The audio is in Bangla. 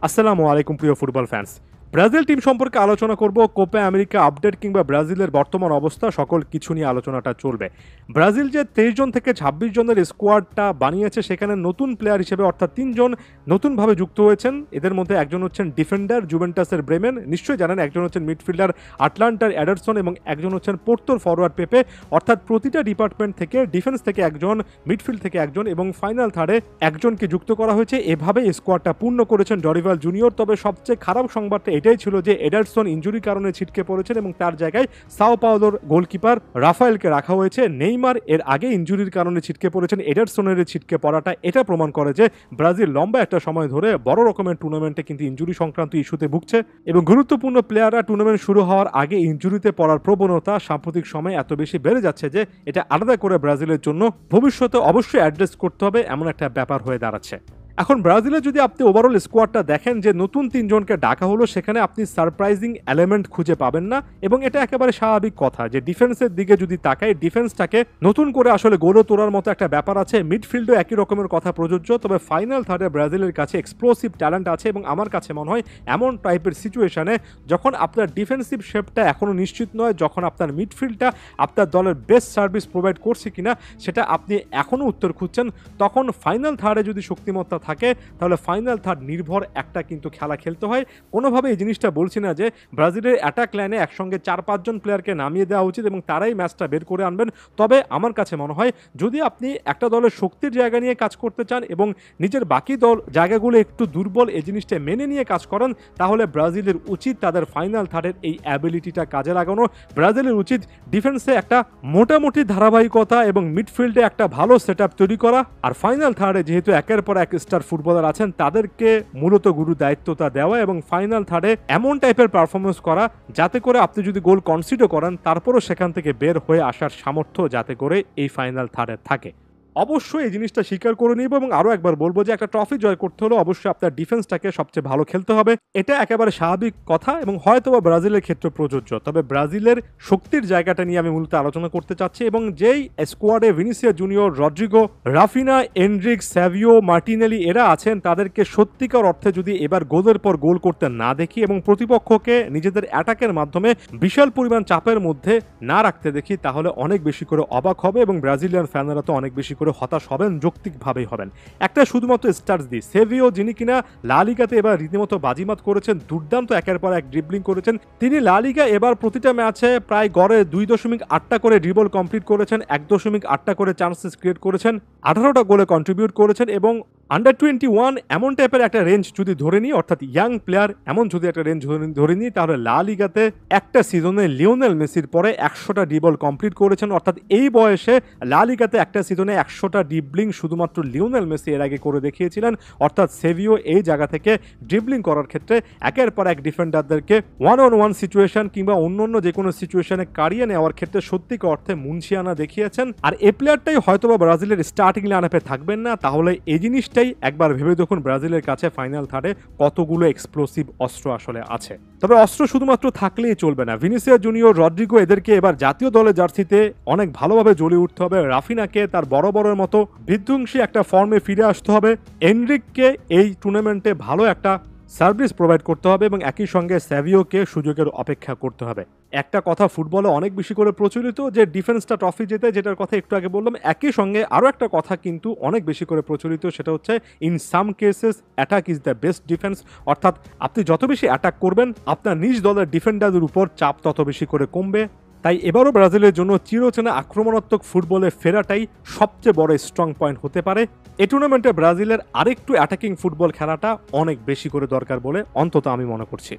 আসসালামু আলাইকুম প্রিয় ফুটবল ফ্যান্স। ব্রাজিল টিম সম্পর্কে আলোচনা করব, কোপা আমেরিকা আপডেট কিংবা ব্রাজিলের বর্তমান অবস্থা সকল কিছু নিয়ে আলোচনাটা চলবে। ব্রাজিল যে 23 জন থেকে 26 জনের স্কোয়াডটা বানিয়েছে সেখানে নতুন প্লেয়ার হিসেবে অর্থাৎ 3 জন নতুনভাবে যুক্ত হয়েছেন। এদের মধ্যে একজন হচ্ছেন ডিফেন্ডার জুভেন্টাসের ব্রেমেন, নিশ্চয়ই জানেন, একজন হচ্ছেন মিডফিল্ডার আটলান্টার এডারসন এবং একজন হচ্ছেন পোর্তোর ফরওয়ার্ড পেপে। অর্থাৎ প্রতিটা ডিপার্টমেন্ট থেকে, ডিফেন্স থেকে একজন, মিডফিল্ড থেকে একজন এবং ফাইনাল থার্ডে একজনকে যুক্ত করা হয়েছে। এভাবে স্কোয়াডটা পূর্ণ করেছেন ডরিভাল জুনিয়র। তবে সবচেয়ে খারাপ সংবাদটা এটাই ছিল যে এডারসন ইনজুরির কারণে ছিটকে পড়েছেন এবং তার জায়গায় সাও পাওলোর গোলকিপার রাফায়েলকে রাখা হয়েছে। নেইমার এর আগে ইনজুরির কারণে ছিটকে পড়েছেন। এডারসনের ছিটকে পড়াটা এটা প্রমাণ করে যে ব্রাজিল লম্বা একটা সময় ধরে বড় রকমের টুর্নামেন্টে কিন্তু ইনজুরি সংক্রান্ত ইস্যুতে ভুগছে এবং গুরুত্বপূর্ণ প্লেয়াররা টুর্নামেন্ট শুরু হওয়ার আগে ইনজুরিতে পড়ার প্রবণতা সাম্প্রতিক সময়ে এত বেশি বেড়ে যাচ্ছে যে এটা আলাদা করে ব্রাজিলের জন্য ভবিষ্যতে অবশ্যই অ্যাড্রেস করতে হবে, এমন একটা ব্যাপার হয়ে দাঁড়াচ্ছে। এখন ব্রাজিলের যদি আপনি ওভারঅল স্কোয়াডটা দেখেন, যে নতুন 3 জনকে ডাকা হলো, সেখানে আপনি সারপ্রাইজিং এলিমেন্ট খুঁজে পাবেন না এবং এটা একেবারে স্বাভাবিক কথা যে ডিফেন্সের দিকে যদি তাকাই, ডিফেন্সটাকে নতুন করে আসলে গড়ে তোলার মতো একটা ব্যাপার আছে। মিডফিল্ডও একই রকমের কথা প্রযোজ্য। তবে ফাইনাল থার্ডে ব্রাজিলের কাছে এক্সপ্লোসিভ ট্যালেন্ট আছে এবং আমার কাছে মনে হয় এমন টাইপের সিচুয়েশনে যখন আপনার ডিফেন্সিভ শেপটা এখনও নিশ্চিত নয়, যখন আপনার মিডফিল্ডটা আপনার দলের বেস্ট সার্ভিস প্রোভাইড করছে কিনা সেটা আপনি এখনও উত্তর খুঁজছেন, তখন ফাইনাল থার্ডে যদি শক্তিমত্তা থাকে তাহলে ফাইনাল থার্ড নির্ভর একটা কিন্তু খেলা খেলতে হয়। কোনোভাবে এই জিনিসটা বলছি না যে ব্রাজিলের অ্যাটাক লাইনে একসঙ্গে 4-5 জন প্লেয়ারকে নামিয়ে দেওয়া উচিত এবং তারাই ম্যাচটা বের করে আনবেন। তবে আমার কাছে মনে হয় যদি আপনি একটা দলের শক্তির জায়গা নিয়ে কাজ করতে চান এবং নিজের বাকি দল জায়গাগুলো একটু দুর্বল, এই জিনিসটা মেনে নিয়ে কাজ করেন, তাহলে ব্রাজিলের উচিত তাদের ফাইনাল থার্ডের এই অ্যাবিলিটিটা কাজে লাগানো। ব্রাজিলের উচিত ডিফেন্সে একটা মোটামুটি ধারাবাহিকতা এবং মিডফিল্ডে একটা ভালো সেটআপ তৈরি করা। আর ফাইনাল থার্ডে যেহেতু একের পর এক স্টার ফুটবলার আছেন, তাদেরকে মূলত গুরু দায়িত্বটা দেওয়া এবং ফাইনাল থার্ডে এমন টাইপের পারফরমেন্স করা যাতে করে আপনি যদি গোল কনসিডার করেন তারপরও সেখান থেকে বের হয়ে আসার সামর্থ্য যাতে করে এই ফাইনাল থার্ডে থাকে। অবশ্যই এই জিনিসটা স্বীকার করে নিব এবং আরও একবার বলবো যে একটা ট্রফি জয় করতে হলে অবশ্যই আপনার ডিফেন্সটাকে সবচেয়ে ভালো খেলতে হবে। এটা একেবারে স্বাভাবিক কথা এবং হয়তোবা ব্রাজিলের ক্ষেত্রে প্রযোজ্য। তবে ব্রাজিলের শক্তির জায়গাটা নিয়ে আমি মূলত আলোচনা করতে চাচ্ছি এবং যেই স্কোয়াডে Vinicius Junior, Rodrygo, Raphinha, Endrick, Savio, Martinelli এরা আছেন, তাদেরকে সত্যিকার অর্থে যদি এবার গোলের পর গোল করতে না দেখি এবং প্রতিপক্ষকে নিজেদের অ্যাটাকের মাধ্যমে বিশাল পরিমাণ চাপের মধ্যে না রাখতে দেখি, তাহলে অনেক বেশি করে অবাক হবে এবং ব্রাজিলিয়ান ফ্যানেরা তো অনেক বেশি করে হতাশ হবেন, যৌক্তিকভাবেই হবেন। একটা শুধুমাত্র স্টার্স দি সেভিও, যিনি কিনা লা লিগাতে এবার রীতিমতো বাজিমাত করেছেন, দুর্দান্ত একের পর এক ড্রিবলিং করেছেন। তিনি লা লিগা এবার প্রতিটা ম্যাচে প্রায় গড়ে 2.8টা করে ড্রিবল কমপ্লিট করেছেন, 1.8টা করে চান্সেস ক্রিয়েট করেছেন, 18টা গোলে কন্ট্রিবিউট করেছেন এবং আন্ডার 21 এমন টাইপের একটা রেঞ্জ যদি ধরে নিই, অর্থাৎ ইয়াং প্লেয়ার এমন যদি একটা রেঞ্জ ধরে নিই, তাহলে লা লিগাতে একটা সিজনে লিওনেল মেসির পরে 100টা ড্রিবল কমপ্লিট করেছেন। অর্থাৎ এই বয়সে লা লিগাতে একটা সিজনে 100টা ড্রিবলিং শুধুমাত্র লিওনেল মেসি এর আগে করে দেখিয়েছিলেন। অর্থাৎ সেভিও এই জায়গা থেকে ড্রিবলিং করার ক্ষেত্রে একের পর এক ডিফেন্ডারদেরকে 1-on-1 সিচুয়েশন কিংবা অন্যান্য যে কোনো সিচুয়েশনে কারিয়ে নেওয়ার ক্ষেত্রে সত্যিকার অর্থে মুনশিয়ানা দেখিয়েছেন। আর এই প্লেয়ারটাই হয়তোবা ব্রাজিলের স্টার্টিং লাইনআপে থাকবেন না, তাহলে এই জিনিসটাই একবার ভেবে দেখুন ব্রাজিলের কাছে ফাইনাল থার্ডে কতগুলো এক্সপ্লোসিভ অস্ত্র আসলে আছে। তবে অস্ত্র শুধুমাত্র থাকলেই চলবে না। ভিনিসিয়াস জুনিয়র, রদ্রিগো এদেরকে এবার জাতীয় দলের জার্সিতে অনেক ভালোভাবে জ্বলে উঠতে হবে। রাফিনাকে তার বড় বড়ের মতো বিধ্বংসী একটা ফর্মে ফিরে আসতে হবে। এনরিককে এই টুর্নামেন্টে ভালো একটা সার্ভিস প্রোভাইড করতে হবে এবং একই সঙ্গে স্যাভিওকে সুযোগের অপেক্ষা করতে হবে। একটা কথা ফুটবলে অনেক বেশি করে প্রচলিত যে ডিফেন্সটা ট্রফি জেতে, যেটার কথা একটু আগে বললাম। একই সঙ্গে আরও একটা কথা কিন্তু অনেক বেশি করে প্রচলিত, সেটা হচ্ছে in some cases attack is the best defence. অর্থাৎ আপনি যত বেশি অ্যাটাক করবেন আপনার নিজ দলের ডিফেন্ডারদের উপর চাপ তত বেশি করে কমবে। তাই এবারও ব্রাজিলের জন্য চিরচেনা আক্রমণাত্মক ফুটবলে ফেরাটাই সবচেয়ে বড় স্ট্রং পয়েন্ট হতে পারে। এই টুর্নামেন্টে ব্রাজিলের আরেকটু অ্যাটাকিং ফুটবল খেলাটা অনেক বেশি করে দরকার বলে অন্তত আমি মনে করছি।